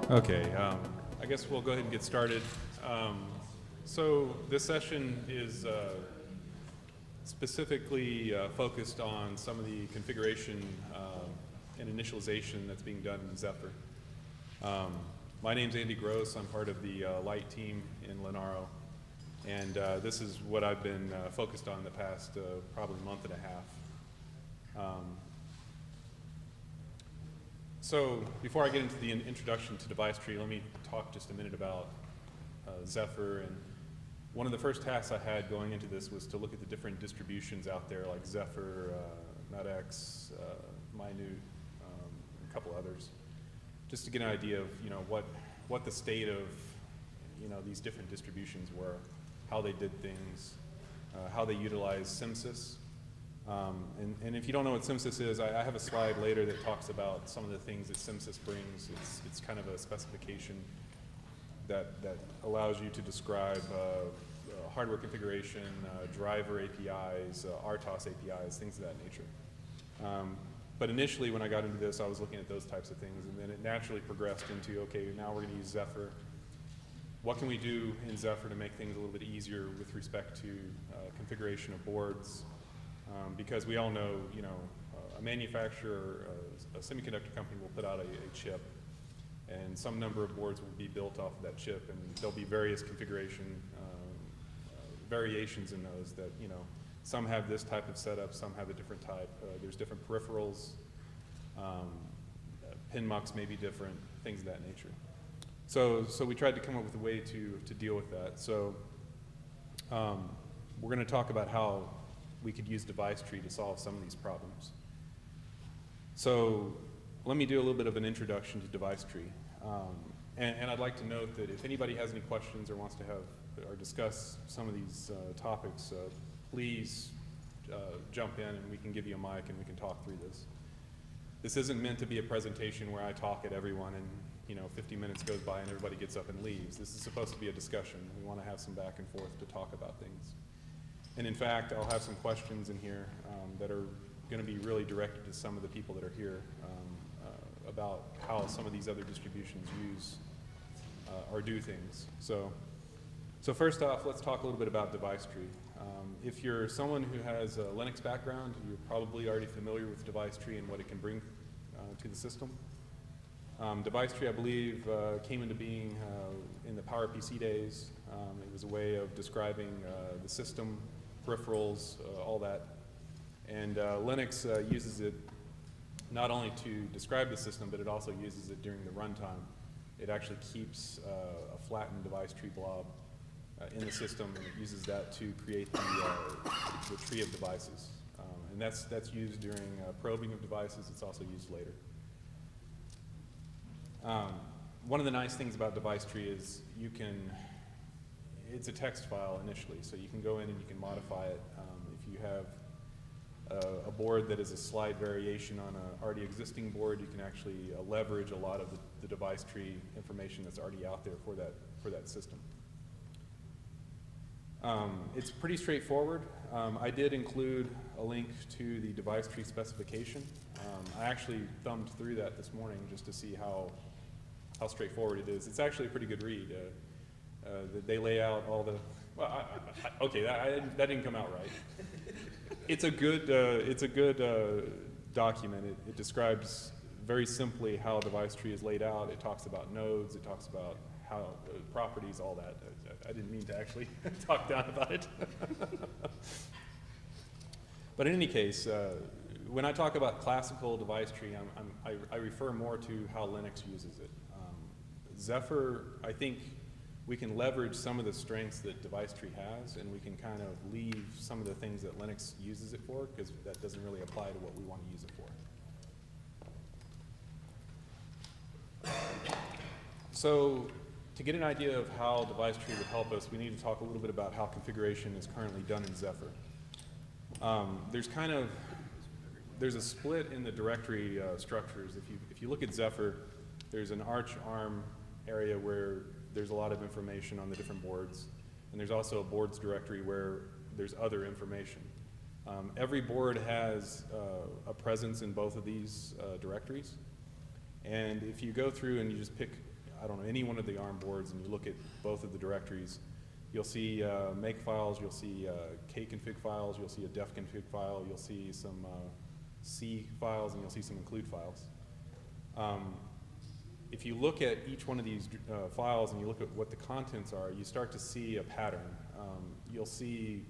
Okay, I guess we'll go ahead and get started. So this session is specifically focused on some of the configuration and initialization that's being done in Zephyr. My name's Andy Gross. I'm part of the Light team in Linaro. And this is what I've been focused on the past probably month and a half. So before I get into the introduction to Device Tree, let me talk just a minute about Zephyr. And one of the first tasks I had going into this was to look at the different distributions out there, like Zephyr, NutX, Minute, a couple others, just to get an idea of what the state of these different distributions were, how they did things, how they utilize SimSys. And if you don't know what SimSys is, I have a slide later that talks about some of the things that SimSys brings. It's kind of a specification that allows you to describe hardware configuration, driver APIs, RTOS APIs, things of that nature. But initially when I got into this, I was looking at those types of things, and then it naturally progressed into, okay, now we're going to use Zephyr. What can we do in Zephyr to make things a little bit easier with respect to configuration of boards? Because we all know, a manufacturer, a semiconductor company will put out a chip, and some number of boards will be built off of that chip, and there'll be various configuration variations in those that, some have this type of setup, some have a different type. There's different peripherals. Pin mux may be different, things of that nature. So we tried to come up with a way to deal with that. So we're going to talk about how we could use Device Tree to solve some of these problems. So let me do a little bit of an introduction to Device Tree. And I'd like to note that if anybody has any questions or wants to have or discuss some of these topics, please jump in and we can give you a mic and we can talk through this. This isn't meant to be a presentation where I talk at everyone and 50 minutes goes by and everybody gets up and leaves. This is supposed to be a discussion. We want to have some back and forth to talk about things. And in fact, I'll have some questions in here that are going to be really directed to some of the people that are here about how some of these other distributions use or do things. So first off, let's talk a little bit about Device Tree. If you're someone who has a Linux background, you're probably already familiar with Device Tree and what it can bring to the system. Device Tree, I believe, came into being in the PowerPC days. It was a way of describing the system, peripherals, all that. And Linux uses it not only to describe the system, but it also uses it during the runtime. It actually keeps a flattened Device Tree blob in the system, and it uses that to create the tree of devices. And that's used during probing of devices. It's also used later. One of the nice things about Device Tree is it's a text file initially, so you can go in and you can modify it. If you have a board that is a slight variation on an already existing board, you can actually leverage a lot of the Device Tree information that's already out there for that system. It's pretty straightforward. I did include a link to the Device Tree specification. I actually thumbed through that this morning just to see how straightforward it is. It's actually a pretty good read. They lay out all the, okay, that didn't come out right. It's a good document. It describes very simply how Device Tree is laid out. It talks about nodes. It talks about how properties, all that. I didn't mean to actually talk down about it. But in any case, when I talk about classical Device Tree, I refer more to how Linux uses it. Zephyr, I think we can leverage some of the strengths that Device Tree has, and we can kind of leave some of the things that Linux uses it for, because that doesn't really apply to what we want to use it for. So to get an idea of how Device Tree would help us, we need to talk a little bit about how configuration is currently done in Zephyr. There's a split in the directory structures. If you look at Zephyr, there's an arch arm area where there's a lot of information on the different boards, and there's also a boards directory where there's other information. Every board has a presence in both of these directories, and if you go through and you just pick I don't know, any one of the ARM boards and you look at both of the directories, you'll see make files, you'll see kconfig files, you'll see a defconfig file, you'll see some C files, and you'll see some include files. If you look at each one of these files and you look at what the contents are, you start to see a pattern. You'll see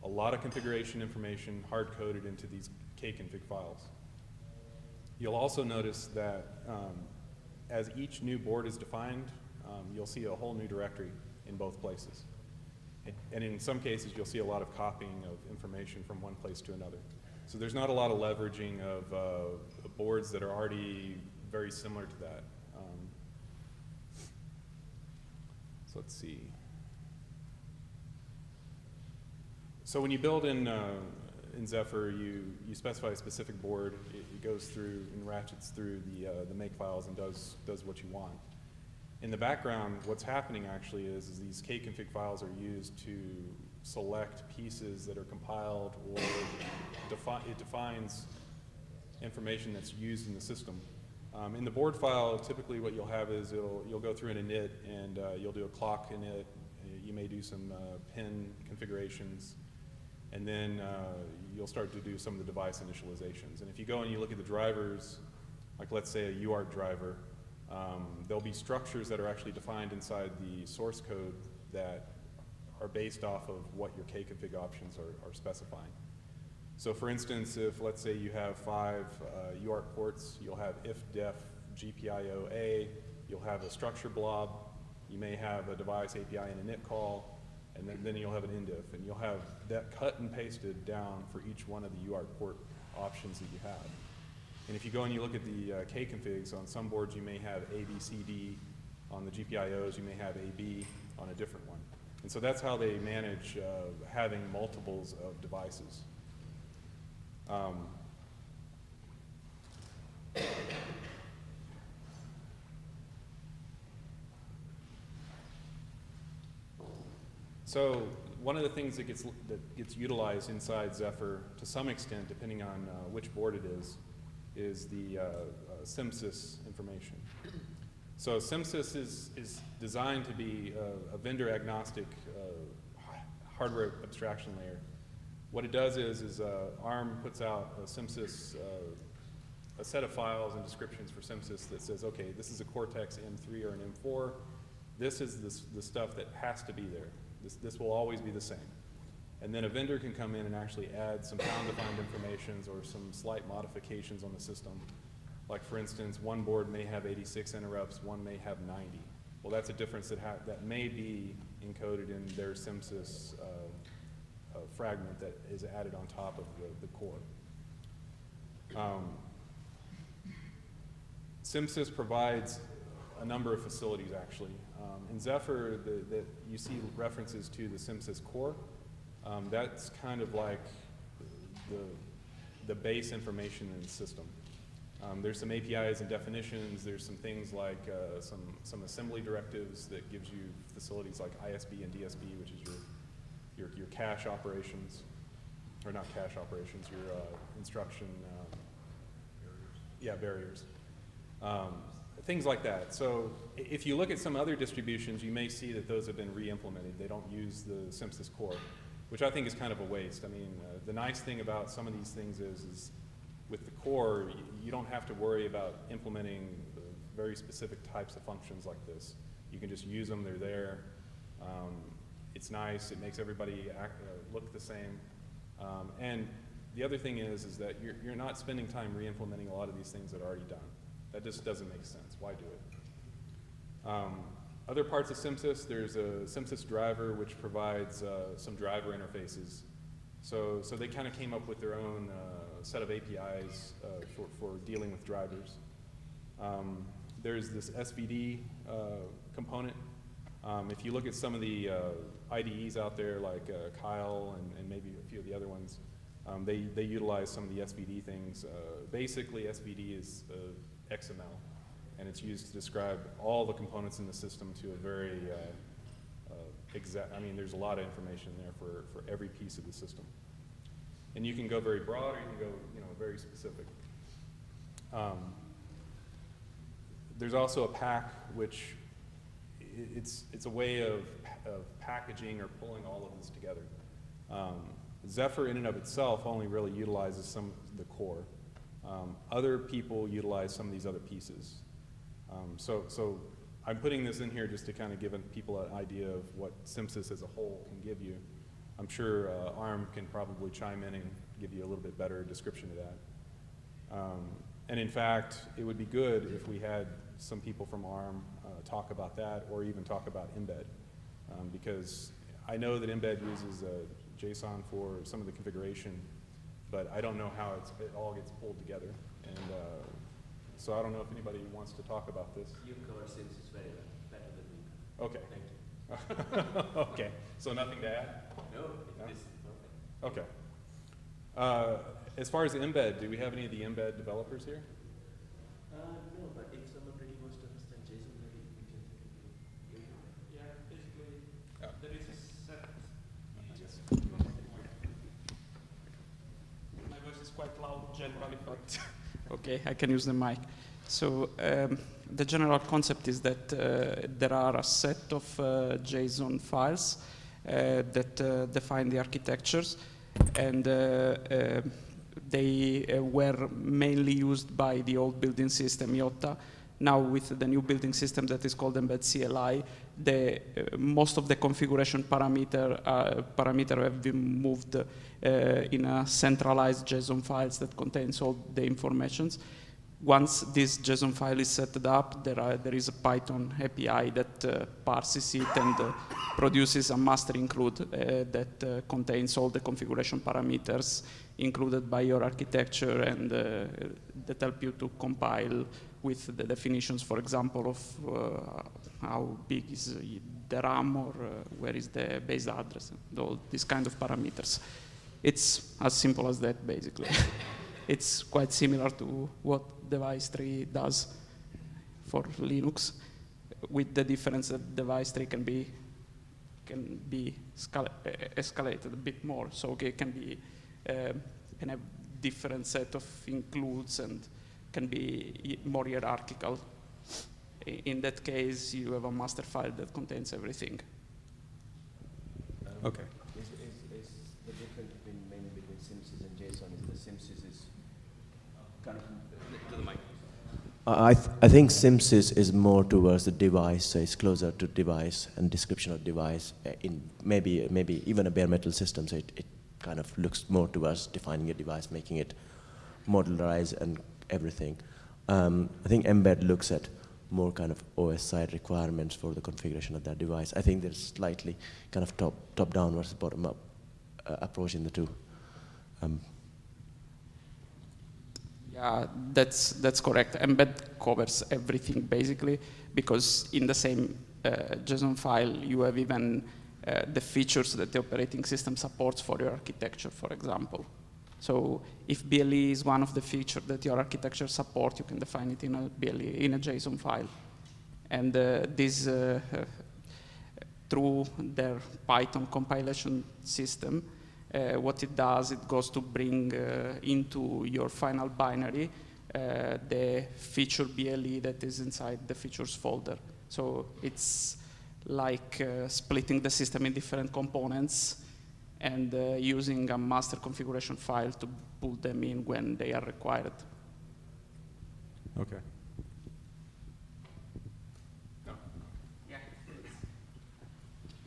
a lot of configuration information hard-coded into these kconfig files. You'll also notice that as each new board is defined, you'll see a whole new directory in both places. And in some cases, you'll see a lot of copying of information from one place to another. So there's not a lot of leveraging of boards that are already very similar to that. So let's see. So when you build in Zephyr, you specify a specific board. It goes through and ratchets through the make files and does what you want. In the background, what's happening actually is these kconfig files are used to select pieces that are compiled, or it defines information that's used in the system. In the board file, typically what you'll have is you'll go through an init and you'll do a clock init. You may do some pin configurations, and then you'll start to do some of the device initializations. And if you go and you look at the drivers, like let's say a UART driver, there'll be structures that are actually defined inside the source code that are based off of what your kconfig options are specifying. So for instance, if let's say you have 5 UART ports, you'll have if def Gpio A, you'll have a structure blob, you may have a device API and a init call, and then you'll have an indif, and you'll have that cut and pasted down for each one of the UART port options that you have. And if you go and you look at the kconfigs, on some boards you may have A, B, C, D. On the GPIOs, you may have A, B on a different one. And so that's how they manage having multiples of devices. So one of the things that gets utilized inside Zephyr to some extent, depending on which board it is the SIMSYS information. So SIMSYS is designed to be a vendor agnostic hardware abstraction layer. What it does is ARM puts out a SIMSYS, a set of files and descriptions for SIMSYS that says, okay, this is a Cortex-M3 or an M4. This is the stuff that has to be there. This will always be the same. And then a vendor can come in and actually add some pound-defined informations or some slight modifications on the system. Like for instance, one board may have 86 interrupts, one may have 90. Well, that's a difference that may be encoded in their SIMSYS fragment that is added on top of the core. SIMSYS provides a number of facilities actually. In Zephyr, you see references to the SIMSYS core. That's kind of like the base information in the system. There's some APIs and definitions. There's some things like some assembly directives that gives you facilities like ISB and DSB, which is your cache operations, or not cache operations, your instruction barriers. Things like that. So if you look at some other distributions, you may see that those have been re-implemented. They don't use the SIMSYS core, which I think is kind of a waste. I mean, the nice thing about some of these things is with the core, you don't have to worry about implementing very specific types of functions like this. You can just use them, they're there. It's nice, it makes everybody look the same. And the other thing is that you're not spending time re-implementing a lot of these things that are already done. That just doesn't make sense. Why do it? Other parts of SIMSYS, there's a SIMSYS driver which provides some driver interfaces. So they kind of came up with their own set of APIs for dealing with drivers. There's this SVD component. If you look at some of the IDEs out there like Kyle and maybe a few of the other ones, they utilize some of the SVD things. Basically, SVD is XML, and it's used to describe all the components in the system to a very exact, I mean, there's a lot of information there for every piece of the system. And you can go very broad or you can go, very specific. there's also a pack which it's a way of packaging or pulling all of this together. Zephyr in and of itself only really utilizes some of the core. Other people utilize some of these other pieces. So I'm putting this in here just to kind of give people an idea of what SimSys as a whole can give you. I'm sure ARM can probably chime in and give you a little bit better description of that. And in fact, it would be good if we had some people from ARM talk about that, or even talk about embed. Because I know that embed uses JSON for some of the configuration, but I don't know how it all gets pulled together. And so I don't know if anybody wants to talk about this. You cover SimSys very well, better than me. Okay. Thank you. Okay, so nothing to add? No, this is perfect. Okay. As far as the embed, do we have any of the embed developers here? No, but if someone really wants to understand JSON, maybe we can take it. Yeah, basically, there is a set. My voice is quite loud generally, but okay, I can use the mic. So the general concept is that there are a set of JSON files that define the architectures, and they were mainly used by the old building system, IOTA. Now with the new building system that is called Embed CLI, most of the configuration parameter have been moved in a centralized JSON files that contains all the informations. Once this JSON file is set up, there is a Python API that parses it and produces a master include that contains all the configuration parameters included by your architecture, and that help you to compile with the definitions, for example, of how big is the RAM, or where is the base address, and all these kind of parameters. It's as simple as that, basically. It's quite similar to what Device Tree does for Linux, with the difference that Device Tree can be escalated a bit more, so it can have different set of includes and can be more hierarchical. In that case, you have a master file that contains everything. Okay. Is the difference mainly between SimSys and JSON is the SimSys is kind of to the mic. I think SimSys is more towards the device, so it's closer to device and description of device. In maybe even a bare metal system, so it kind of looks more towards defining a device, making it modularized and everything. I think Embed looks at more kind of OS side requirements for the configuration of that device. I think there's slightly kind of top down versus bottom up approach in the two. Yeah, that's correct. Embed covers everything basically, because in the same JSON file you have even the features that the operating system supports for your architecture, for example. So if BLE is one of the features that your architecture supports, you can define it in a BLE, in a JSON file. And this, through their Python compilation system, what it does, it goes to bring into your final binary the feature BLE that is inside the features folder. So it's like splitting the system in different components and using a master configuration file to pull them in when they are required. Okay. No. Yeah.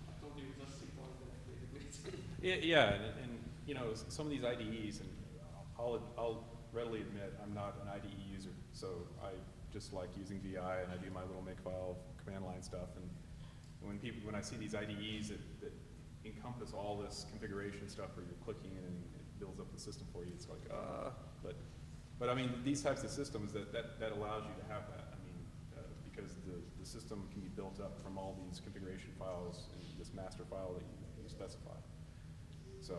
I told you it's as simple as that. Yeah, and you know, some of these IDEs, and I'll readily admit I'm not an IDE user, so I just like using VI, and I do my little makefile command line stuff. And when I see these IDEs that encompass all this configuration stuff where you're clicking and it builds up the system for you, it's like, but I mean, these types of systems that allows you to have that. I mean, because the system can be built up from all these configuration files in this master file that you specify. So.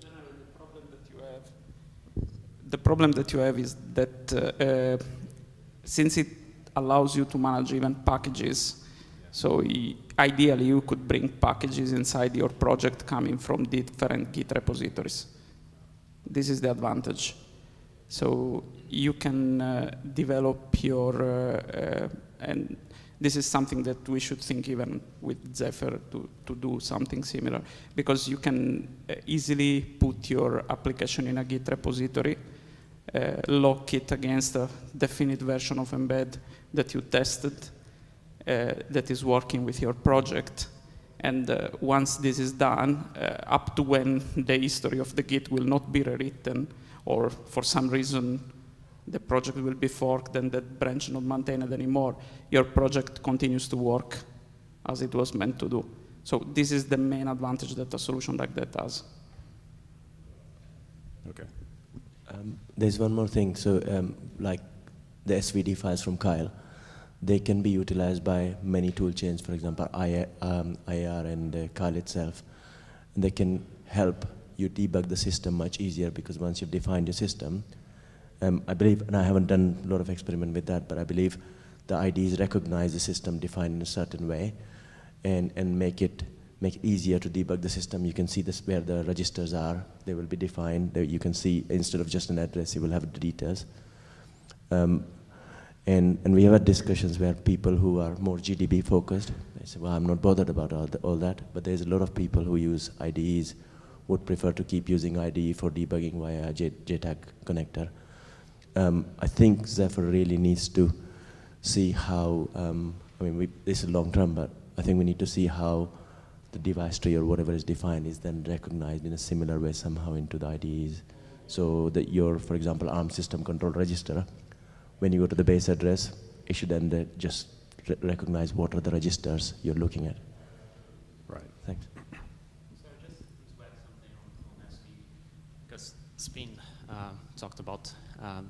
Generally, the problem that you have is that since it allows you to manage even packages, so ideally you could bring packages inside your project coming from different Git repositories. This is the advantage. So you can develop your, and this is something that we should think even with Zephyr to do something similar, because you can easily put your application in a Git repository, lock it against a definite version of embed that you tested, that is working with your project. And once this is done, up to when the history of the Git will not be rewritten, or for some reason the project will be forked and that branch not maintained anymore, your project continues to work as it was meant to do. So this is the main advantage that a solution like that has. Okay. There's one more thing. So like the SVD files from Kyle, they can be utilized by many tool chains, for example, IAR and Kyle itself. And they can help you debug the system much easier, because once you've defined your system, I believe, and I haven't done a lot of experiment with that, but I believe the IDs recognize the system defined in a certain way and make it easier to debug the system. You can see this where the registers are. They will be defined. You can see, instead of just an address, you will have the details. And we have had discussions where people who are more GDB focused, they say, well, I'm not bothered about all that, but there's a lot of people who use IDEs, would prefer to keep using IDE for debugging via a JTAG connector. I think Zephyr really needs to see how, this is long term, but I think we need to see how the device tree or whatever is defined is then recognized in a similar way somehow into the IDEs. So that your, for example, ARM system control register, when you go to the base address, it should then just recognize what are the registers you're looking at. Right. Thanks. So just to add something on SV, because Spin talked about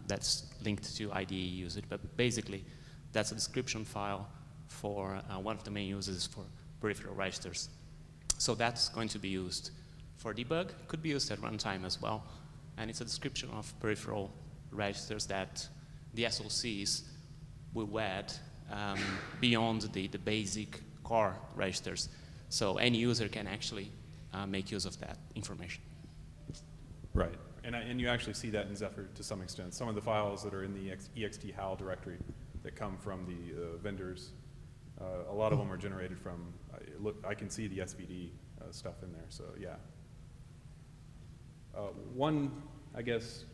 that's linked to IDE usage, but basically that's a description file for one of the main uses for peripheral registers. So that's going to be used for debug, could be used at runtime as well, and it's a description of peripheral registers that the SoCs will add beyond the basic core registers. So any user can actually make use of that information. Right. And you actually see that in Zephyr to some extent. Some of the files that are in the ext HAL directory that come from the vendors, a lot of them are generated from, I can see the SVD stuff in there, so yeah. One, I guess,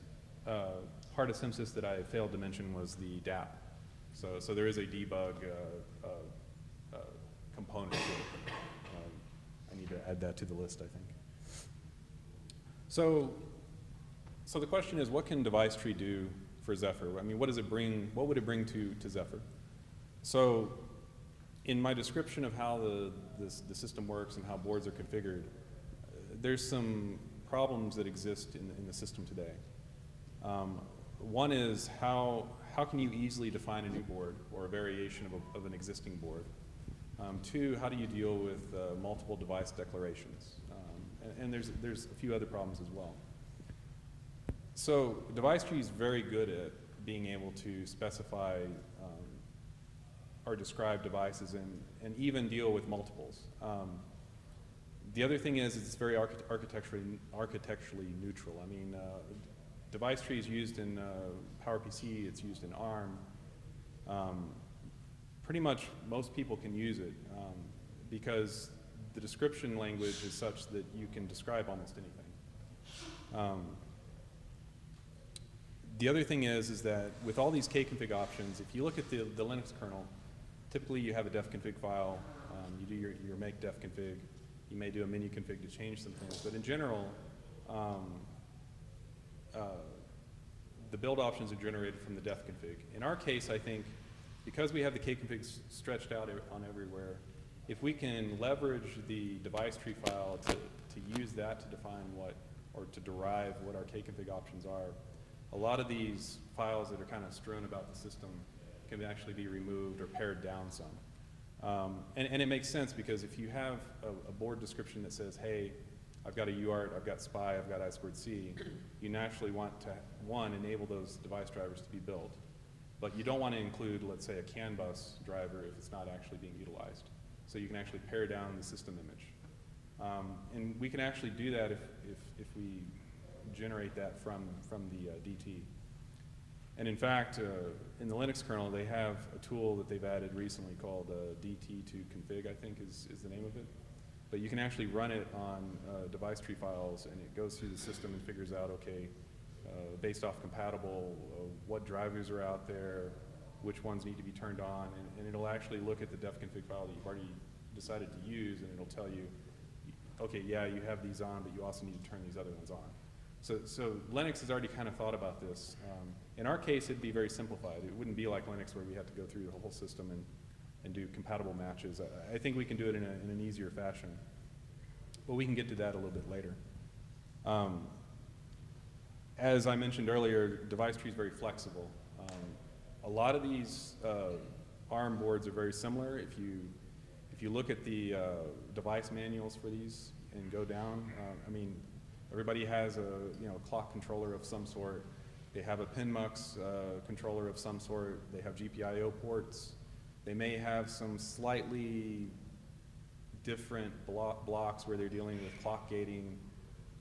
part of SimSys that I failed to mention was the DAP. So there is a debug component to it. I need to add that to the list, I think. So the question is, what can Device Tree do for Zephyr? I mean, what does it bring? What would it bring to Zephyr? So, in my description of how the system works and how boards are configured, there's some problems that exist in the system today. One is how can you easily define a new board or a variation of an existing board? Two, how do you deal with multiple device declarations? And there's a few other problems as well. So Device Tree is very good at being able to specify or describe devices and even deal with multiples. The other thing is it's very architecturally neutral. I mean, Device Tree is used in PowerPC, it's used in ARM. Pretty much most people can use it because the description language is such that you can describe almost anything. The other thing is that with all these kconfig options, if you look at the Linux kernel, typically you have a defconfig file, you do your make defconfig, you may do a menu config to change some things, but in general, the build options are generated from the defconfig. In our case, I think, because we have the kconfig stretched out on everywhere, if we can leverage the device tree file to use that to define what, or to derive what our kconfig options are, a lot of these files that are kind of strewn about the system can actually be removed or pared down some. And it makes sense because if you have a board description that says, hey, I've got a UART, I've got SPI, I've got I2C, you naturally want to, one, enable those device drivers to be built. But you don't want to include, let's say, a CAN bus driver if it's not actually being utilized. So you can actually pare down the system image. And we can actually do that if we generate that from the DT. And in fact, in the Linux kernel, they have a tool that they've added recently called DT2config, I think is the name of it. But you can actually run it on device tree files, and it goes through the system and figures out, okay, based off compatible, what drivers are out there, which ones need to be turned on, and it'll actually look at the def config file that you've already decided to use, and it'll tell you, okay, yeah, you have these on, but you also need to turn these other ones on. So Linux has already kind of thought about this. In our case, it'd be very simplified. It wouldn't be like Linux where we have to go through the whole system and do compatible matches. I think we can do it in an easier fashion. But we can get to that a little bit later. As I mentioned earlier, device tree is very flexible. A lot of these ARM boards are very similar. If you look at the device manuals for these and go down, I mean, everybody has a clock controller of some sort. They have a PinMux controller of some sort. They have Gpio ports. They may have some slightly different blocks where they're dealing with clock gating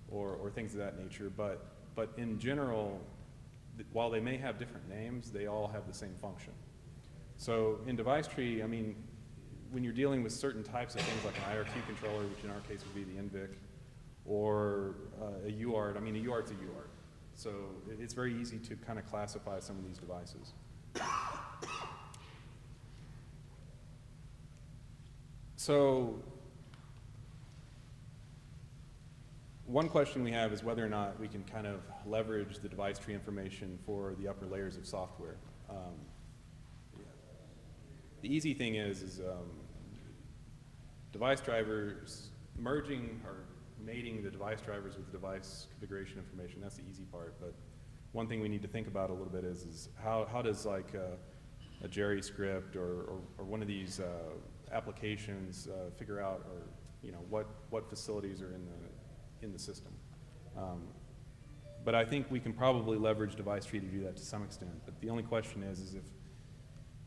or things of that nature. But in general, while they may have different names, they all have the same function. So in device tree, I mean, when you're dealing with certain types of things like an IRQ controller, which in our case would be the NVIC, or a UART, I mean, a UART's a UART. So it's very easy to kind of classify some of these devices. So one question we have is whether or not we can kind of leverage the device tree information for the upper layers of software. The easy thing is device drivers merging or mating the device drivers with the device configuration information. That's the easy part. But one thing we need to think about a little bit is how does like a Jerry script or one of these applications figure out what facilities are in the system. But I think we can probably leverage device tree to do that to some extent. But the only question is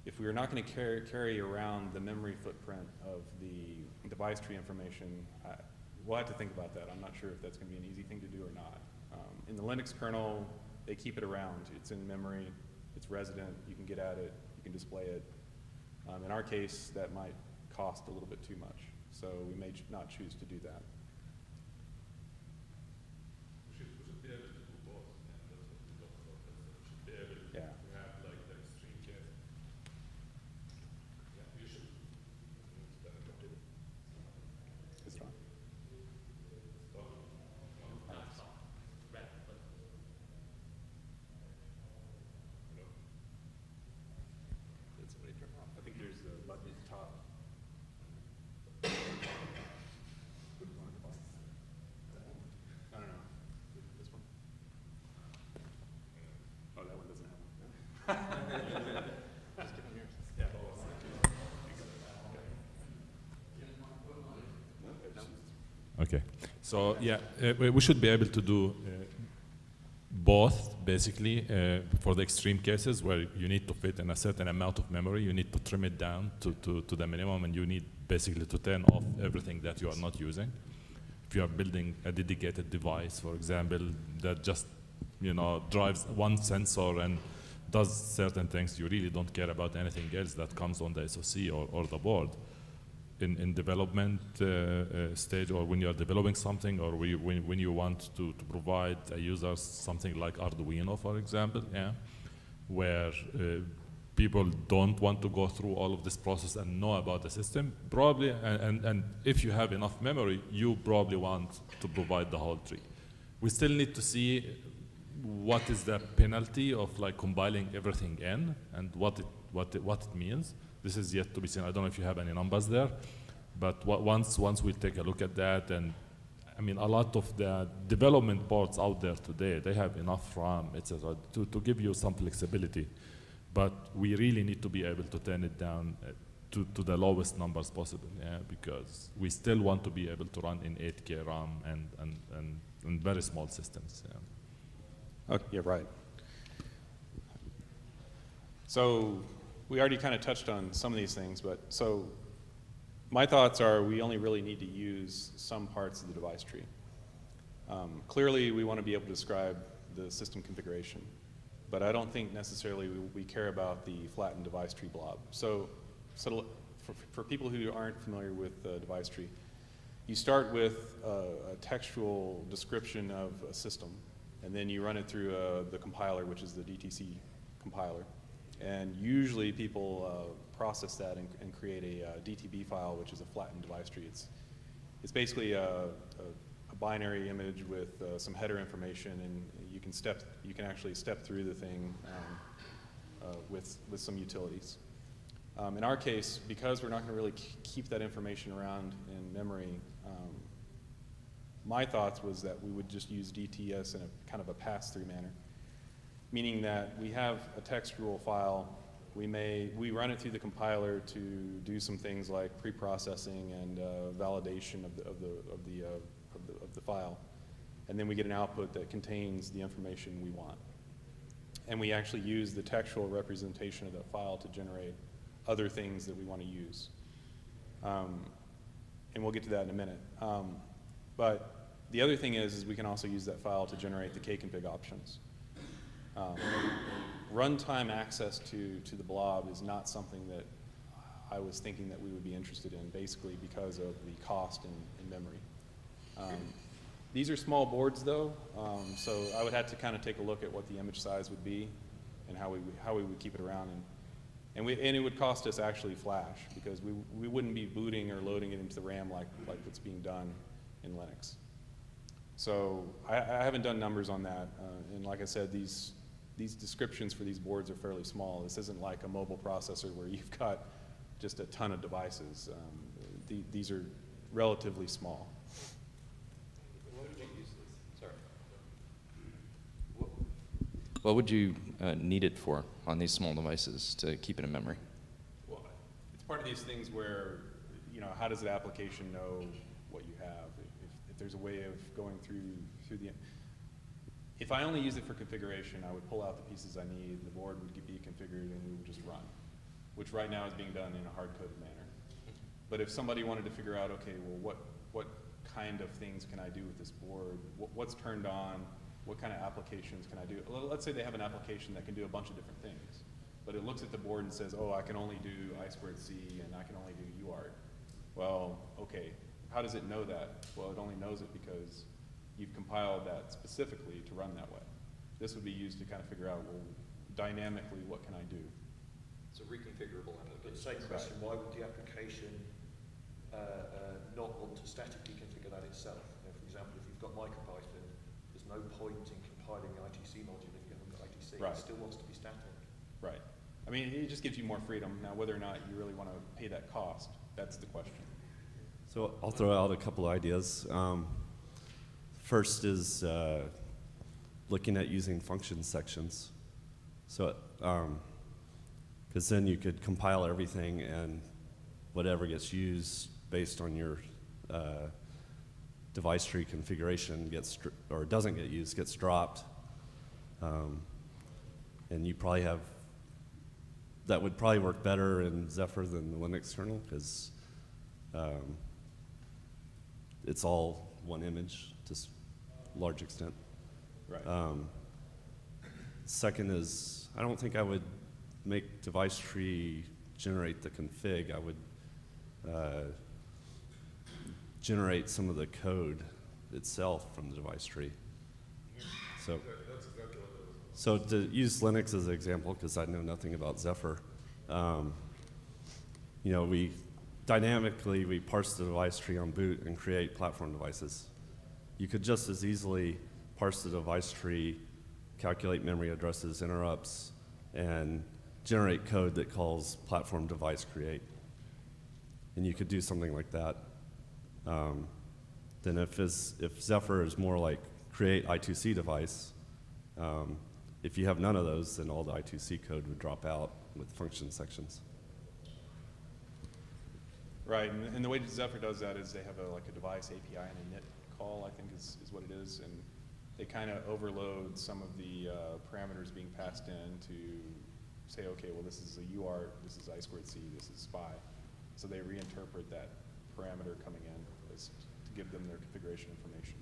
if we are not going to carry around the memory footprint of the device tree information, we'll have to think about that. I'm not sure if that's going to be an easy thing to do or not. In the Linux kernel, they keep it around. It's in memory. It's resident. You can get at it. You can display it. In our case, that might cost a little bit too much. So we may not choose to do that. We should be able to do both. And that's what we talked about. We should be able to have like the extreme case. Yeah, you should. Is it on? Did somebody turn off? I think there's a button at the top. I don't know. This one? Oh, that one doesn't have one. Just kidding, yours. Yeah. Okay, so yeah, we should be able to do both, basically, for the extreme cases where you need to fit in a certain amount of memory, you need to trim it down to the minimum, and you need basically to turn off everything that you are not using. If you are building a dedicated device, for example, that just drives one sensor and does certain things, you really don't care about anything else that comes on the SoC or the board. In development stage, or when you are developing something, or when you want to provide a user something like Arduino, for example, where people don't want to go through all of this process and know about the system, probably, and if you have enough memory, you probably want to provide the whole tree. We still need to see what is the penalty of like compiling everything in, and what it means. This is yet to be seen. I don't know if you have any numbers there, but once we take a look at that, and I mean, a lot of the development boards out there today, they have enough RAM, etc., to give you some flexibility. But we really need to be able to turn it down to the lowest numbers possible, because we still want to be able to run in 8K RAM and very small systems. Okay, yeah, right. So we already kind of touched on some of these things, but so my thoughts are we only really need to use some parts of the device tree. Clearly, we want to be able to describe the system configuration, but I don't think necessarily we care about the flattened device tree blob. So for people who aren't familiar with device tree, you start with a textual description of a system, and then you run it through the compiler, which is the DTC compiler. And usually people process that and create a DTB file, which is a flattened device tree. It's basically a binary image with some header information, and you can actually step through the thing with some utilities. In our case, because we're not going to really keep that information around in memory, my thoughts was that we would just use DTS in a kind of a pass-through manner, meaning that we have a textual file. We run it through the compiler to do some things like pre-processing and validation of the file, and then we get an output that contains the information we want. And we actually use the textual representation of that file to generate other things that we want to use. And we'll get to that in a minute. But the other thing is we can also use that file to generate the kconfig options. Runtime access to the blob is not something that I was thinking that we would be interested in, basically because of the cost in memory. These are small boards, though, so I would have to kind of take a look at what the image size would be and how we would keep it around. And it would cost us actually flash, because we wouldn't be booting or loading it into the RAM like what's being done in Linux. So I haven't done numbers on that, and like I said, these descriptions for these boards are fairly small. This isn't like a mobile processor where you've got just a ton of devices. These are relatively small. What would you need it for on these small devices to keep it in memory? Well, it's part of these things where, how does the application know what you have? If there's a way of going through the... If I only use it for configuration, I would pull out the pieces I need, the board would be configured, and we would just run, which right now is being done in a hard-coded manner. But if somebody wanted to figure out, okay, well, what kind of things can I do with this board? What's turned on? What kind of applications can I do? Let's say they have an application that can do a bunch of different things, but it looks at the board and says, oh, I can only do I2C and I can only do UART. Well, okay, how does it know that? Well, it only knows it because you've compiled that specifically to run that way. This would be used to kind of figure out, well, dynamically, what can I do? It's a reconfigurable application. Same question, why would the application not want to statically configure that itself? For example, if you've got MicroPython, there's no point in compiling the I2C module if you haven't got I2C. Right. It still wants to be static. Right. I mean, it just gives you more freedom. Now, whether or not you really want to pay that cost, that's the question. So I'll throw out a couple ideas. First is looking at using function sections. So, because then you could compile everything, and whatever gets used based on your device tree configuration or doesn't get used, gets dropped. And you probably have, that would probably work better in Zephyr than the Linux kernel, because it's all one image to a large extent. Right. Second is, I don't think I would make device tree generate the config. I would generate some of the code itself from the device tree. So to use Linux as an example, because I know nothing about Zephyr, we dynamically parse the device tree on boot and create platform devices. You could just as easily parse the device tree, calculate memory addresses, interrupts, and generate code that calls platform device create. And you could do something like that. Then if Zephyr is more like create I2C device, if you have none of those, then all the I2C code would drop out with function sections. Right, and the way Zephyr does that is they have a device API and a init call, I think is what it is, and they kind of overload some of the parameters being passed in to say, okay, well, this is a UART, this is I2C, this is SPI. So they reinterpret that parameter coming in to give them their configuration information.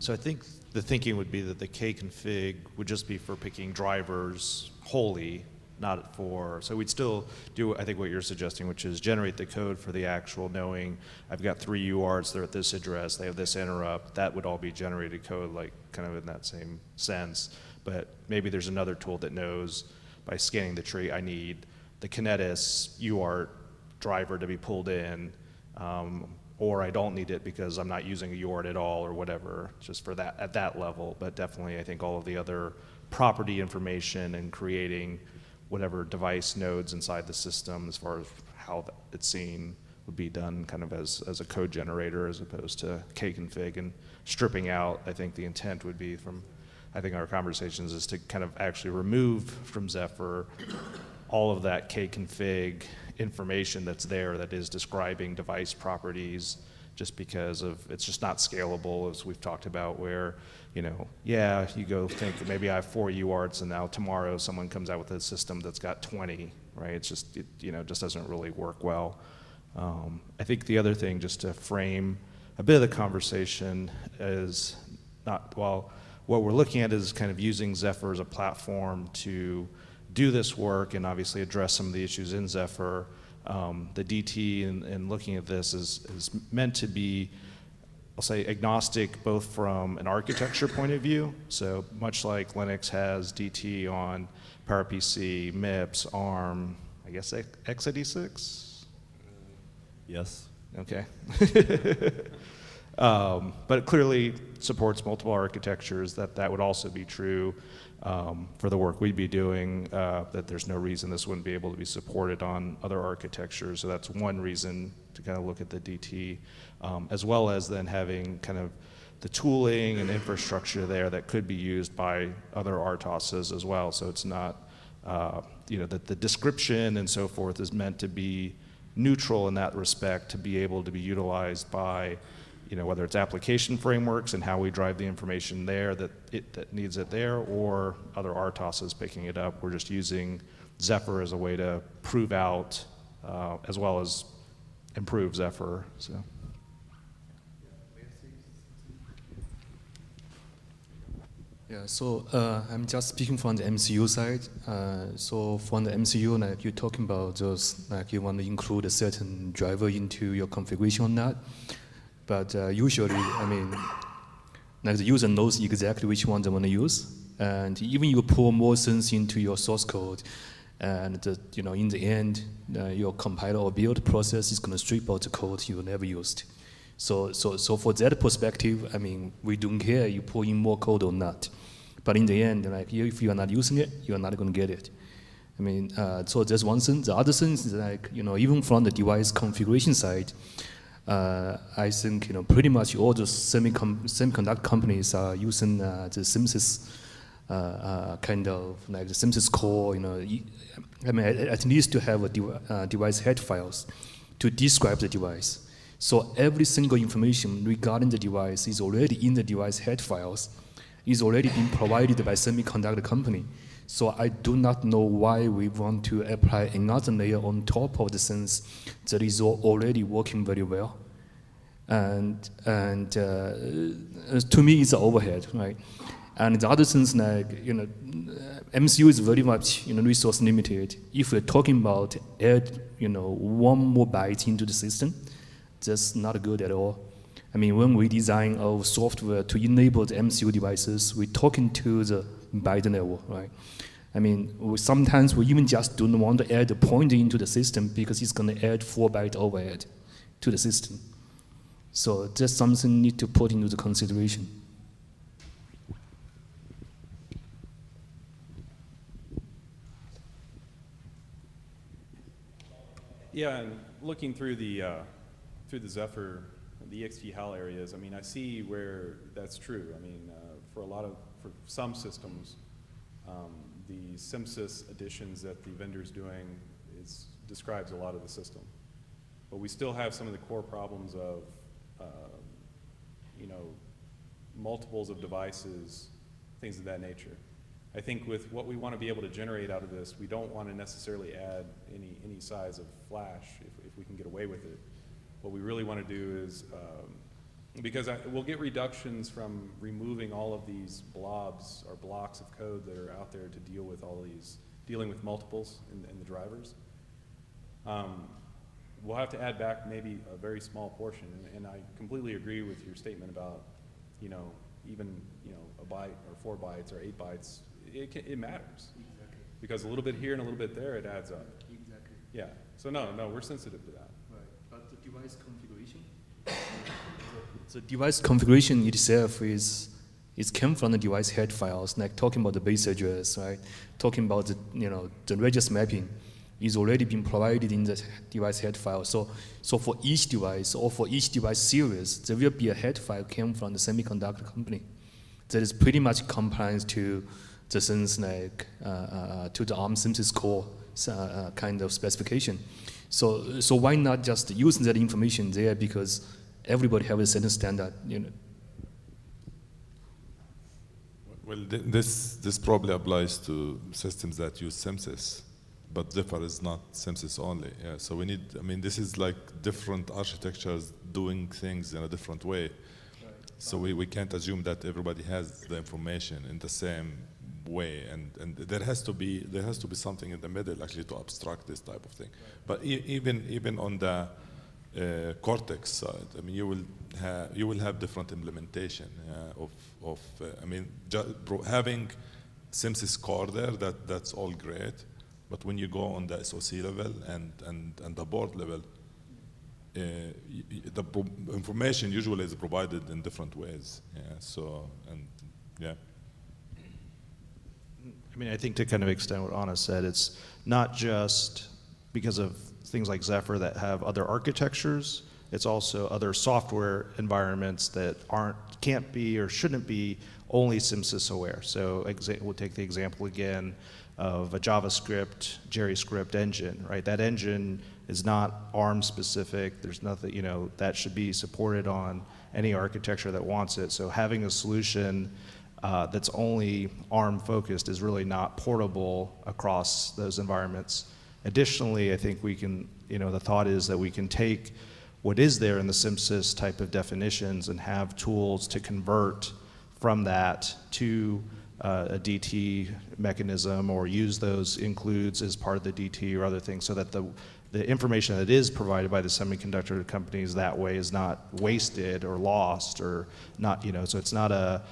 So I think the thinking would be that the kconfig would just be for picking drivers wholly, not for, so we'd still do, I think what you're suggesting, which is generate the code for the actual knowing, I've got 3 UARTs, they're at this address, they have this interrupt, that would all be generated code, like kind of in that same sense. But maybe there's another tool that knows by scanning the tree, I need the Kinetis UART driver to be pulled in, or I don't need it because I'm not using a UART at all or whatever, just for that, at that level. But definitely I think all of the other property information and creating whatever device nodes inside the system as far as how it's seen would be done kind of as a code generator as opposed to kconfig. And stripping out, I think the intent would be from, I think our conversations is to kind of actually remove from Zephyr all of that kconfig information that's there that is describing device properties, just because of it's just not scalable, as we've talked about, where, you know, yeah, you go think maybe I have 4 UARTs and now tomorrow someone comes out with a system that's got 20, right? It's just, you know, just doesn't really work well. I think the other thing, just to frame a bit of the conversation, is not, well, what we're looking at is kind of using Zephyr as a platform to do this work and obviously address some of the issues in Zephyr. The DT and looking at this is meant to be, I'll say, agnostic both from an architecture point of view. So much like Linux has DT on PowerPC, MIPS, ARM, I guess x86? Yes. Okay. But it clearly supports multiple architectures. That would also be true for the work we'd be doing, that there's no reason this wouldn't be able to be supported on other architectures. So that's one reason to kind of look at the DT, as well as then having kind of the tooling and infrastructure there that could be used by other RTOSs as well. So it's not, you know, that the description and so forth is meant to be neutral in that respect, to be able to be utilized by, you know, whether it's application frameworks and how we drive the information there that needs it there, or other RTOSs picking it up. We're just using Zephyr as a way to prove out, as well as improve Zephyr. So. Yeah, so I'm just speaking from the MCU side. So from the MCU, like you're talking about those, like you want to include a certain driver into your configuration or not. But usually, I mean, like the user knows exactly which one they want to use, and even you pour more things into your source code, and you know, in the end, your compiler or build process is going to strip out the code you never used. So for that perspective, I mean, we don't care you pour in more code or not. But in the end, like if you are not using it, you are not going to get it. I mean, so that's one thing. The other thing is, like, you know, even from the device configuration side, I think, you know, pretty much all the semiconductor companies are using the Simsys kind of like the Simsys core. You know, I mean, at least to have a device head files to describe the device. So every single information regarding the device is already in the device head files, is already being provided by semiconductor company. So I do not know why we want to apply another layer on top of the things that is already working very well. And to me, it's an overhead, right? And the other things, like, you know, MCU is very much, you know, resource limited. If we're talking about add, you know, one more byte into the system, that's not good at all. I mean, when we design our software to enable the MCU devices, we're talking to the byte level, right? I mean, sometimes we even just don't want to add a pointer into the system because it's going to add 4 byte overhead to the system. So that's something need to put into the consideration. Yeah, and looking through the Zephyr, the EXT HAL areas, I mean, I see where that's true. I mean, for some systems, the Simsys additions that the vendor's doing describes a lot of the system. But we still have some of the core problems of, you know, multiples of devices, things of that nature. I think with what we want to be able to generate out of this, we don't want to necessarily add any size of flash if we can get away with it. What we really want to do is Because we'll get reductions from removing all of these blobs or blocks of code that are out there to deal with all these, dealing with multiples in the drivers. We'll have to add back maybe a very small portion, and I completely agree with your statement about, you know, even, you know, a byte or 4 bytes or 8 bytes, it matters. Exactly. Because a little bit here and a little bit there, it adds up. Exactly. Yeah, so no, we're sensitive to that. Right. But the device configuration, the device configuration itself came from the device head files, like talking about the base address, right? Talking about the, you know, the register mapping is already been provided in the device head file. So for each device or for each device series, there will be a head file came from the semiconductor company that is pretty much compliant to the sense like to the ARM synthesis core kind of specification. So why not just using that information there, because everybody have a certain standard, you know. Well, this probably applies to systems that use SIMSYS, but Zephyr is not SIMSYS only. Yeah, so we need, I mean, this is like different architectures doing things in a different way. Right. So we can't assume that everybody has the information in the same way, and there has to be something in the middle actually to abstract this type of thing. Right. But even on the Cortex side, I mean, you will have different implementation of I mean, having SIMSYS core there, that's all great, but when you go on the SoC level and the board level, the information usually is provided in different ways. Yeah. So yeah. I mean, I think to kind of extend what Anna said, it's not just because of things like Zephyr that have other architectures, it's also other software environments that can't be or shouldn't be only SIMSYS aware. So we'll take the example again of a JavaScript, JeryScript engine, right? That engine is not ARM specific. There's nothing, you know, that should be supported on any architecture that wants it. So having a solution that's only ARM focused is really not portable across those environments. Additionally, I think we can, you know, the thought is that we can take what is there in the SIMSYS type of definitions and have tools to convert from that to a DT mechanism, or use those includes as part of the DT or other things, so that the information that is provided by the semiconductor companies that way is not wasted or lost or not, you know, so it's not a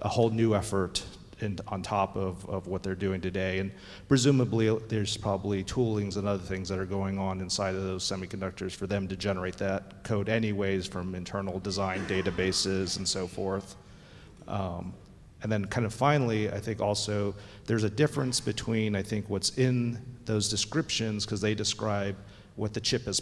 whole new effort on top of what they're doing today. And presumably there's probably toolings and other things that are going on inside of those semiconductors for them to generate that code anyways from internal design databases and so forth. And then kind of finally, I think also there's a difference between, I think, what's in those descriptions, because they describe what the chip is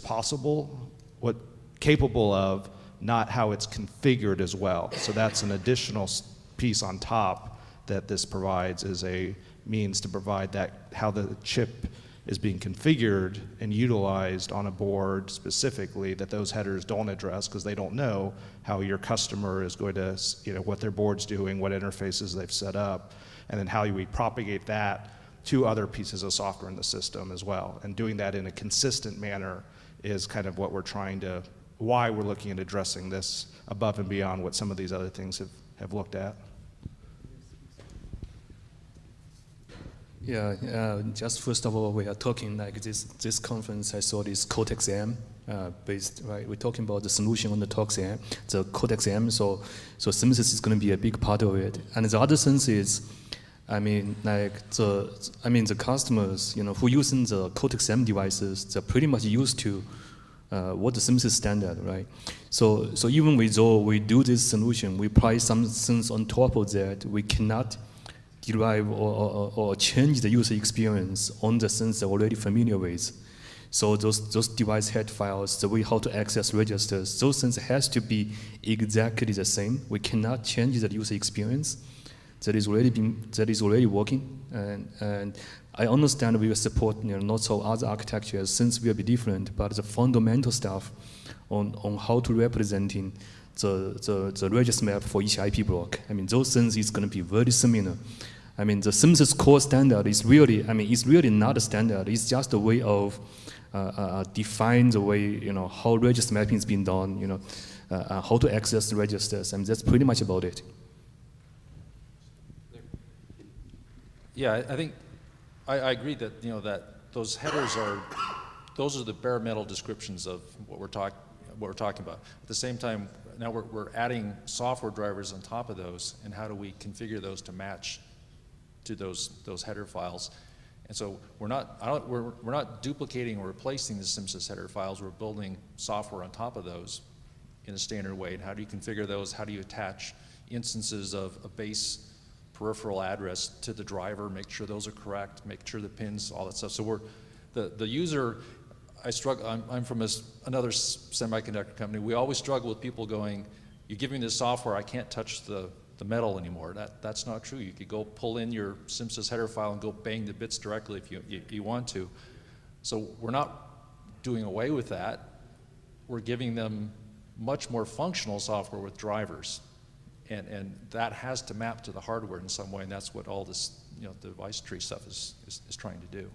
capable of, not how it's configured as well. So that's an additional piece on top that this provides, is a means to provide that, how the chip is being configured and utilized on a board specifically, that those headers don't address, because they don't know how your customer is going to, you know, what their board's doing, what interfaces they've set up, and then how we propagate that to other pieces of software in the system as well. And doing that in a consistent manner is kind of what we're why we're looking at addressing this above and beyond what some of these other things have looked at. Yeah, just first of all, we are talking like this conference, I saw this Cortex-M based, right? We're talking about the solution on the the Cortex-M, so SIMSYS is going to be a big part of it. And the other sense is, I mean, like the customers, you know, who using the Cortex-M devices, they're pretty much used to what the SIMSYS standard, right? So even though we do this solution, we apply some things on top of that, we cannot derive or change the user experience on the sense they're already familiar with. So those device head files, the way how to access registers, those things has to be exactly the same. We cannot change the user experience that is already working. And I understand we will support, you know, not so other architectures since we will be different, but the fundamental stuff on how to representing the register map for each IP block. I mean, those things is going to be very similar. I mean, the SIMSYS core standard is really, I mean, it's really not a standard. It's just a way of define the way, you know, how register mapping is being done, you know. how to access the registers, and that's pretty much about it. Yeah, I think I agree that that those headers those are the bare metal descriptions of what we're talking about. At the same time, now we're adding software drivers on top of those, and how do we configure those to match to those header files? And so we're not duplicating or replacing the SimSys header files. We're building software on top of those in a standard way. And how do you configure those? How do you attach instances of a base peripheral address to the driver, make sure those are correct, make sure the pins, all that stuff. So the user, I'm from another semiconductor company. We always struggle with people going, you give me this software, I can't touch the metal anymore. That's not true. You could go pull in your SimSys header file and go bang the bits directly if you want to. So we're not doing away with that. We're giving them much more functional software with drivers. And that has to map to the hardware in some way, and that's what all this device tree stuff is trying to do.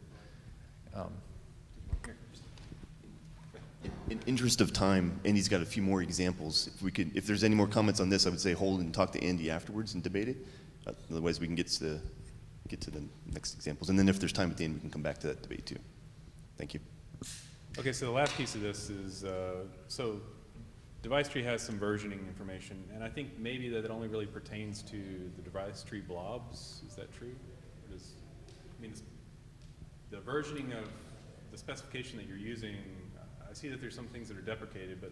In interest of time, Andy's got a few more examples. If there's any more comments on this, I would say hold and talk to Andy afterwards and debate it. Otherwise, we can get to the next examples, and then if there's time at the end, we can come back to that debate too. Thank you. Okay, so the last piece of this is so. Device tree has some versioning information, and I think maybe that it only really pertains to the device tree blobs. Is that true? The versioning of the specification that you're using, I see that there's some things that are deprecated, but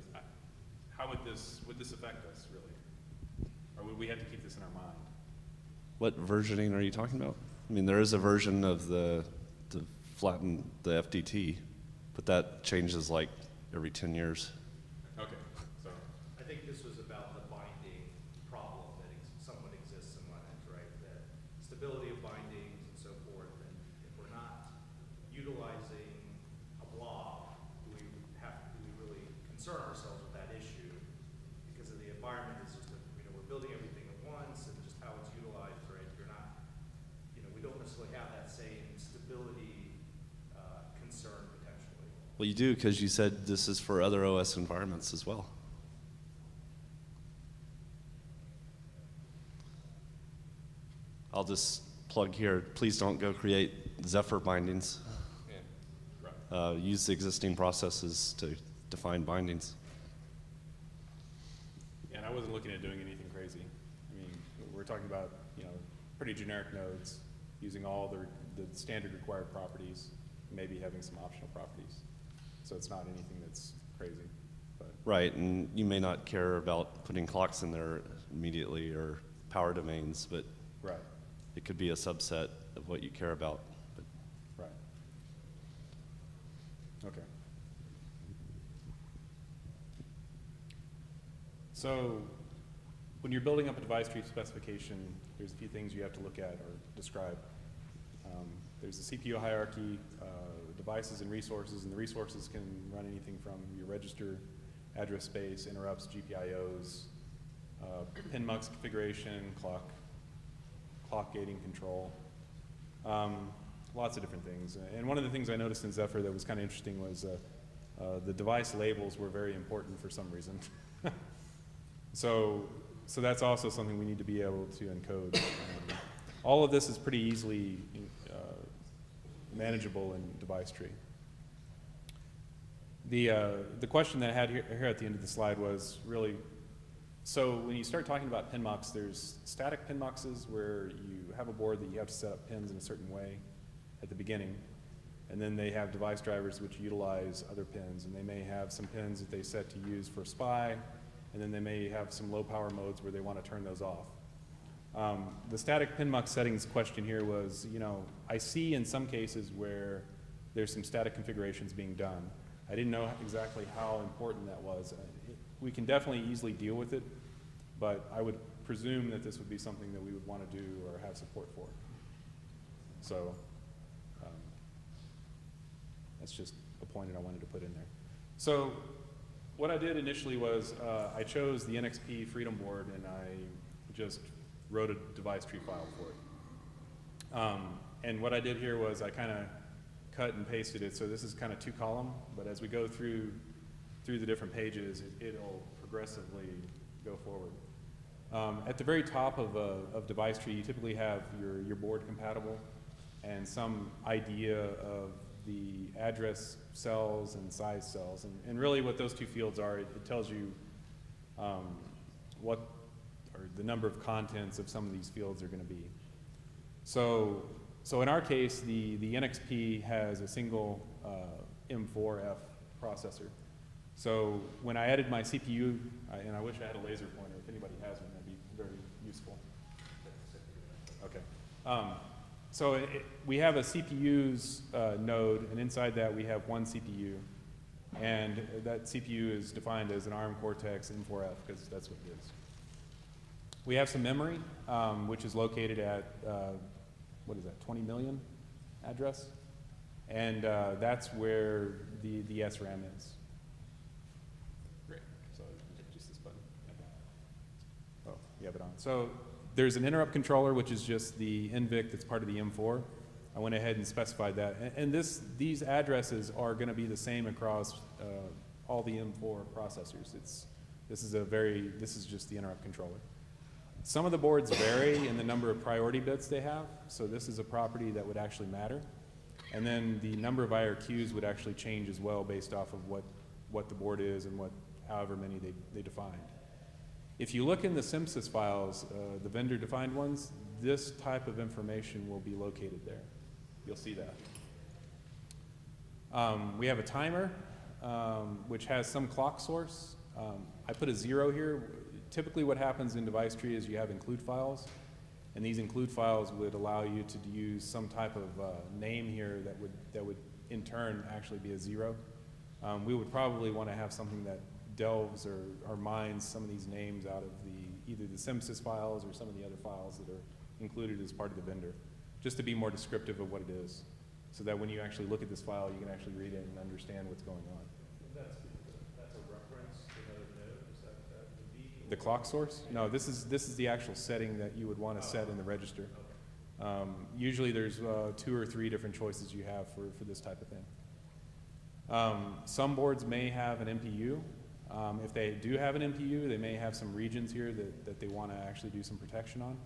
how would this affect us, really? Or would we have to keep this in our mind? What versioning are you talking about? I mean, there is a version of the flatten the FDT, but that changes like every 10 years. Okay. I think this was about the binding problem that somewhat exists in Linux, right? That stability of bindings and so forth. And if we're not utilizing a blob, do we really concern ourselves with that issue? Because of the environment is just, we're building everything at once, and just how it's utilized, right? You're not, we don't necessarily have that same stability concern potentially. Well, you do, because you said this is for other OS environments as well. I'll just plug here, please don't go create Zephyr bindings. Yeah. Right. Use the existing processes to define bindings. Yeah, and I wasn't looking at doing anything crazy. I mean, we're talking about, pretty generic nodes using all the standard required properties, maybe having some optional properties. So it's not anything that's crazy. But. Right, and you may not care about putting clocks in there immediately or power domains, but right. It could be a subset of what you care about. But. Right. Okay. So when you're building up a device tree specification, there's a few things you have to look at or describe. There's the CPU hierarchy, devices and the resources can run anything from your register, address space, interrupts, GPIOs, pin mux configuration, clock gating control, lots of different things. And one of the things I noticed in Zephyr that was kind of interesting was the device labels were very important for some reason. So that's also something we need to be able to encode. All of this is pretty easily manageable in device tree. The question that I had here at the end of the slide was really, so when you start talking about pin mux, there's static pin muxes where you have a board that you have to set up pins in a certain way at the beginning, and then they have device drivers which utilize other pins, and they may have some pins that they set to use for SPI, and then they may have some low power modes where they want to turn those off. The static pin mux settings question here was, I see in some cases where there's some static configurations being done. I didn't know exactly how important that was. We can definitely easily deal with it, but I would presume that this would be something that we would want to do or have support for. So that's just a point that I wanted to put in there. So what I did initially was I chose the NXP Freedom board and I just wrote a device tree file for it. And what I did here was I kind of cut and pasted it. So this is kind of 2-column, but as we go through the different pages, it'll progressively go forward. At the very top of device tree, you typically have your board compatible and some idea of the address cells and size cells. And really what those two fields are, it tells you what or the number of contents of some of these fields are going to be. So in our case, the NXP has a single M4F processor. So when I added my CPU, and I wish I had a laser pointer, if anybody has one, that'd be very useful. Okay. So we have a CPU's node, and inside that we have one CPU. And that CPU is defined as an ARM Cortex M4F, because that's what it is. We have some memory, which is located at, what is that, 20 million address? And that's where the SRAM is. Great. So just this button. Okay. Oh, you have it on. So there's an interrupt controller, which is just the NVIC that's part of the M4. I went ahead and specified that. And these addresses are going to be the same across all the M4 processors. This is just the interrupt controller. Some of the boards vary in the number of priority bits they have, so this is a property that would actually matter. And then the number of IRQs would actually change as well based off of what the board is and however many they defined. If you look in the SimSys files, the vendor-defined ones, this type of information will be located there. You'll see that. We have a timer, which has some clock source. I put a 0 here. Typically what happens in device tree is you have include files, and these include files would allow you to use some type of name here that would in turn actually be a 0. We would probably want to have something that delves or mines some of these names out of either the SimSys files or some of the other files that are included as part of the vendor, just to be more descriptive of what it is, so that when you actually look at this file, you can actually read it and understand what's going on. That's a reference to another node? Is that the clock source? No, this is the actual setting that you would want to set in the register. Okay. Usually there's 2 or 3 different choices you have for this type of thing. Some boards may have an MPU. If they do have an MPU, they may have some regions here that they want to actually do some protection on.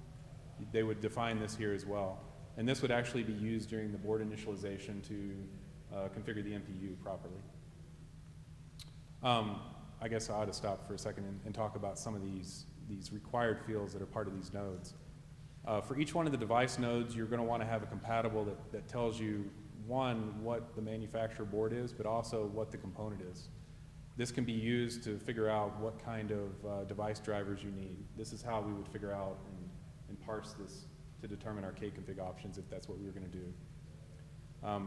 They would define this here as well. And this would actually be used during the board initialization to configure the MPU properly. I guess I ought to stop for a second and talk about some of these required fields that are part of these nodes. For each one of the device nodes, you're going to want to have a compatible that tells you, one, what the manufacturer board is, but also what the component is. This can be used to figure out what kind of device drivers you need. This is how we would figure out and parse this to determine our K-config options if that's what we were going to do.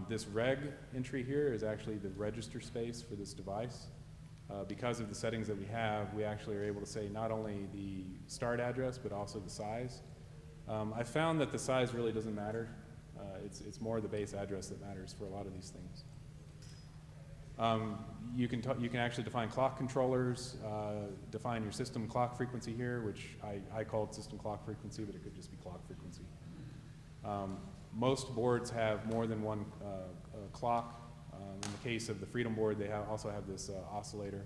This reg entry here is actually the register space for this device. Because of the settings that we actually are able to say not only the start address, but also the size. I found that the size really doesn't matter. It's more the base address that matters for a lot of these things. You can actually define clock controllers, define your system clock frequency here, which I called system clock frequency, but it could just be clock frequency. Most boards have more than one clock. In the case of the Freedom board, they also have this oscillator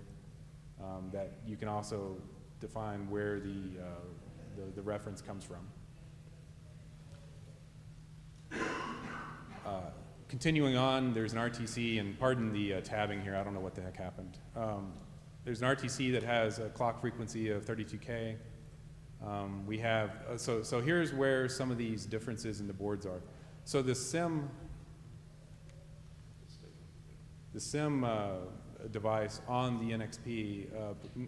that you can also define where the reference comes from. Continuing on, there's an RTC, and pardon the tabbing here, I don't know what the heck happened. There's an RTC that has a clock frequency of 32K. We have, so here's where some of these differences in the boards are. So the SIM device on the NXP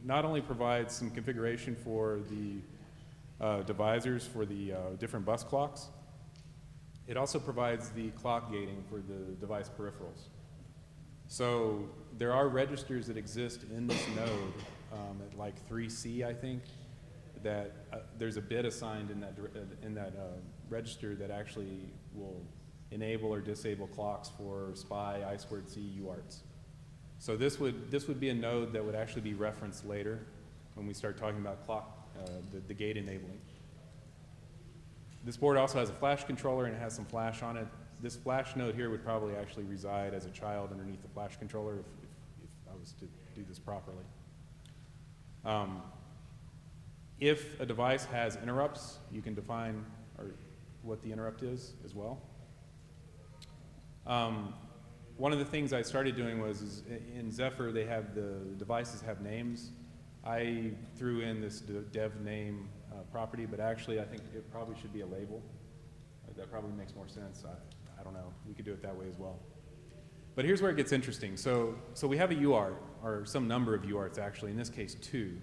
not only provides some configuration for the divisors for the different bus clocks, it also provides the clock gating for the device peripherals. So there are registers that exist in this node at like 3C, I think, that there's a bit assigned in that register that actually will enable or disable clocks for SPI, I2C, UARTs. So this would be a node that would actually be referenced later when we start talking about clock, the gate enabling. This board also has a flash controller and it has some flash on it. This flash node here would probably actually reside as a child underneath the flash controller if I was to do this properly. If a device has interrupts, you can define what the interrupt is as well. One of the things I started doing was in Zephyr, they have the devices have names. I threw in this dev name property, but actually I think it probably should be a label. That probably makes more sense. I don't know. We could do it that way as well. But here's where it gets interesting. So we have a UART, or some number of UARTs actually, in this case 2.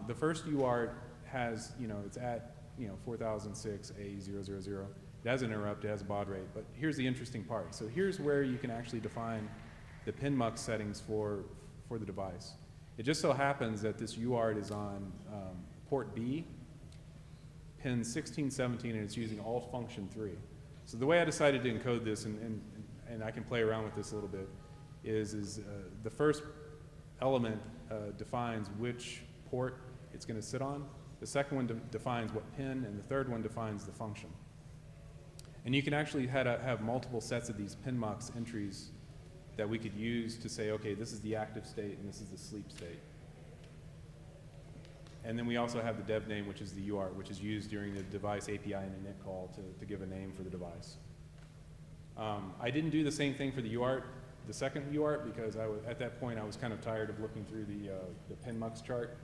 The first UART has, it's at, 4006 A000. It has an interrupt, it has a baud rate, but here's the interesting part. So here's where you can actually define the pin mux settings for the device. It just so happens that this UART is on port B, pin 1617, and it's using alt function 3. So the way I decided to encode this, and I can play around with this a little bit, is the first element defines which port it's going to sit on. The second one defines what pin, and the third one defines the function. And you can actually have multiple sets of these pin mux entries that we could use to say, okay, this is the active state and this is the sleep state. And then we also have the dev name, which is the UART, which is used during the device API and init call to give a name for the device. I didn't do the same thing for the UART, the second UART, because at that point I was kind of tired of looking through the pin mux chart.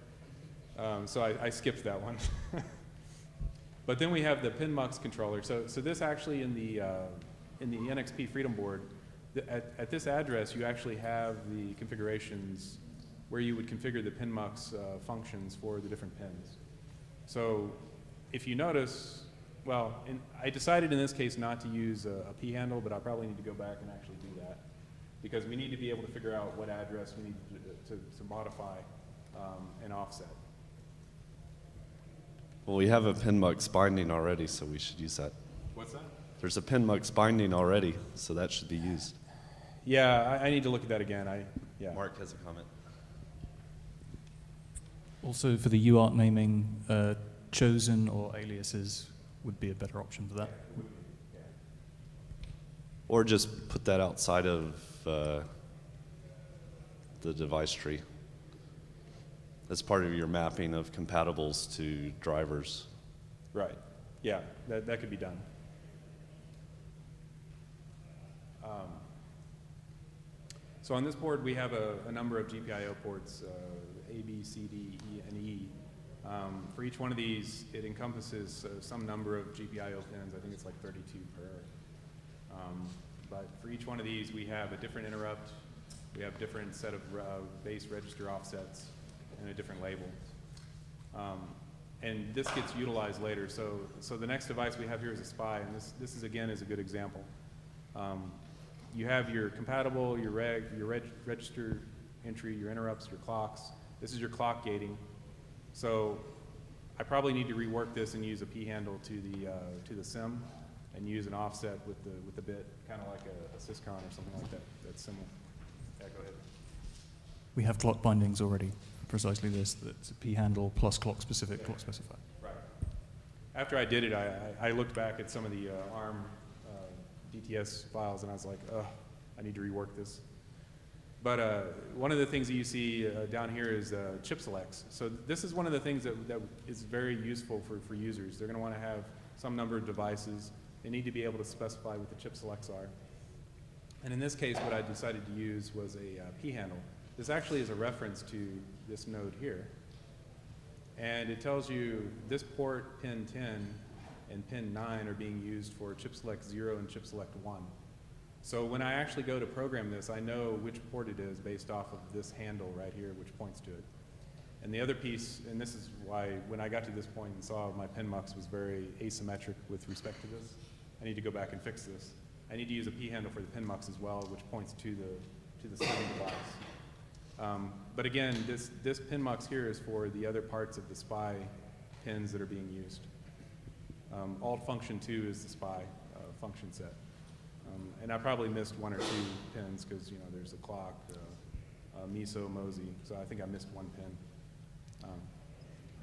So I skipped that one. But then we have the pin Mux controller. So this actually in the NXP Freedom Board, at this address you actually have the configurations where you would configure the pin Mux functions for the different pins. So if you notice, well, I decided in this case not to use a P handle, but I probably need to go back and actually do that, because we need to be able to figure out what address we need to modify an offset. Well, we have a pin mux binding already, so we should use that. What's that? There's a pin mux binding already, so that should be used. Yeah, I need to look at that again. Yeah. Mark has a comment. Also, for the UART naming, chosen or aliases would be a better option for that. Or just put that outside of the device tree. That's part of your mapping of compatibles to drivers. Right. Yeah, that could be done. So on this board, we have a number of Gpio ports, A, B, C, D, E, and E. For each one of these, it encompasses some number of Gpio pins. I think it's like 32 per. But for each one of these, we have a different interrupt. We have different set of base register offsets and a different label. And this gets utilized later. So the next device we have here is a SPI, and this is again is a good example. You have your compatible, your register entry, your interrupts, your clocks. This is your clock gating. So I probably need to rework this and use a P handle to the SIM and use an offset with the bit, kind of like a syscon or something like that. That's similar. Yeah, go ahead. We have clock bindings already, precisely this, that's a P handle plus clock specific, clock specified. Right. After I did it, I looked back at some of the ARM DTS files and I was like, oh, I need to rework this. But one of the things that you see down here is chip selects. So this is one of the things that is very useful for users. They're going to want to have some number of devices. They need to be able to specify what the chip selects are. And in this case, what I decided to use was a P handle. This actually is a reference to this node here. And it tells you this port, pin 10, and pin 9 are being used for chip select 0 and chip select 1. So when I actually go to program this, I know which port it is based off of this handle right here, which points to it. And the other piece, and this is why when I got to this point and saw my pin mux was very asymmetric with respect to this, I need to go back and fix this. I need to use a P handle for the pin mux as well, which points to the same device. But again, this pin mux here is for the other parts of the SPI pins that are being used. Alt function 2 is the SPI function set. And I probably missed one or two pins because there's a clock, MISO, MOSI, so I think I missed one pin.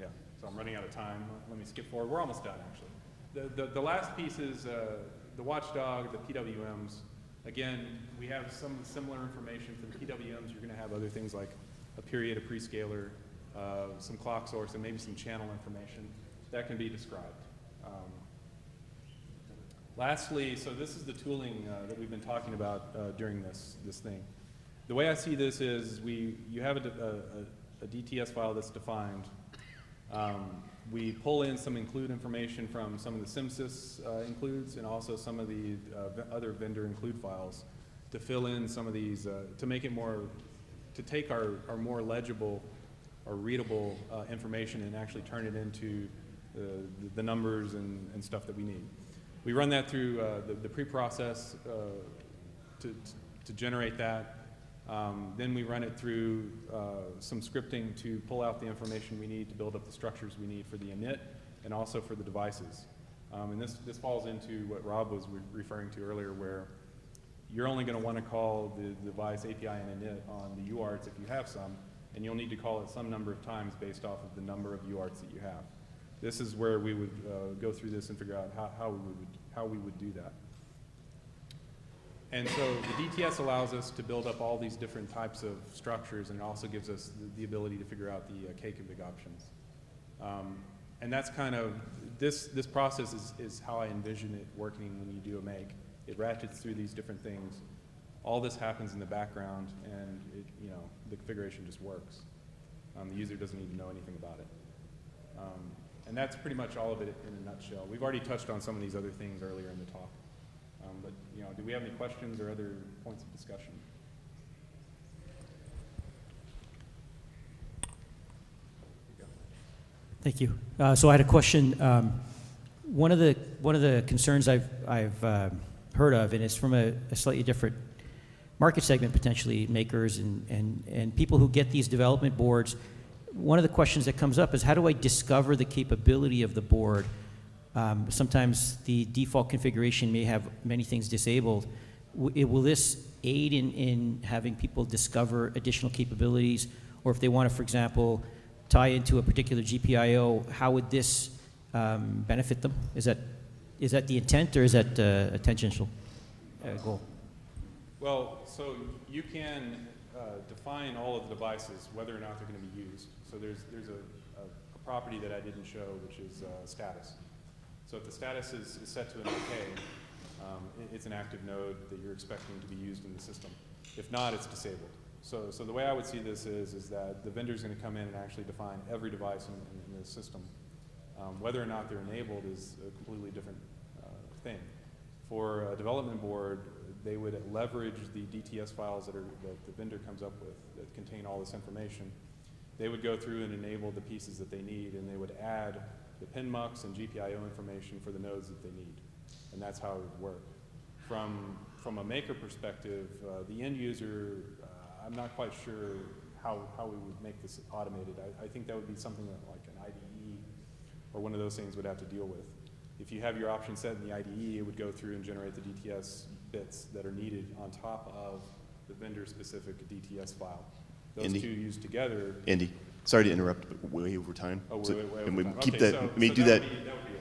Yeah, so I'm running out of time. Let me skip forward. We're almost done, actually. The last piece is the watchdog, the PWMs. Again, we have some similar information for the PWMs. You're going to have other things like a period, a prescaler, some clock source, and maybe some channel information that can be described. Lastly, so this is the tooling that we've been talking about during this thing. The way I see this is you have a DTS file that's defined. We pull in some include information from some of the SIMSYS includes and also some of the other vendor include files to fill in some of these, to make it more, to take our more legible or readable information and actually turn it into the numbers and stuff that we need. We run that through the pre-process to generate that. Then we run it through some scripting to pull out the information we need to build up the structures we need for the init and also for the devices. And this falls into what Rob was referring to earlier, where you're only going to want to call the device API and init on the UARTs if you have some, and you'll need to call it some number of times based off of the number of UARTs that you have. This is where we would go through this and figure out how we would do that. And so the DTS allows us to build up all these different types of structures, and it also gives us the ability to figure out the K-config options. And that's kind of, this process is how I envision it working when you do a make. It ratchets through these different things. All this happens in the background, and the configuration just works. The user doesn't even know anything about it. And that's pretty much all of it in a nutshell. We've already touched on some of these other things earlier in the talk. But do we have any questions or other points of discussion? Thank you. So I had a question. One of the concerns I've heard of, and it's from a slightly different market segment, potentially makers and people who get these development boards. One of the questions that comes up is, how do I discover the capability of the board? Sometimes the default configuration may have many things disabled. Will this aid in having people discover additional capabilities? Or if they want to, for example, tie into a particular GPIO, how would this benefit them? Is that the intent, or is that a tangential goal? Well, so you can define all of the devices, whether or not they're going to be used. So there's a property that I didn't show, which is status. So if the status is set to an OK, it's an active node that you're expecting to be used in the system. If not, it's disabled. So the way I would see this is that the vendor's going to come in and actually define every device in the system. Whether or not they're enabled is a completely different thing. For a development board, they would leverage the DTS files that the vendor comes up with that contain all this information. They would go through and enable the pieces that they need, and they would add the pin mux and GPIO information for the nodes that they need. And that's how it would work. From a maker perspective, the end user, I'm not quite sure how we would make this automated. I think that would be something that like an IDE or one of those things would have to deal with. If you have your option set in the IDE, it would go through and generate the DTS bits that are needed on top of the vendor-specific DTS file. Those two used together. Andy, sorry to interrupt, but way over time. Oh, so, way over and we time. keep Okay, that. so May do that that. would be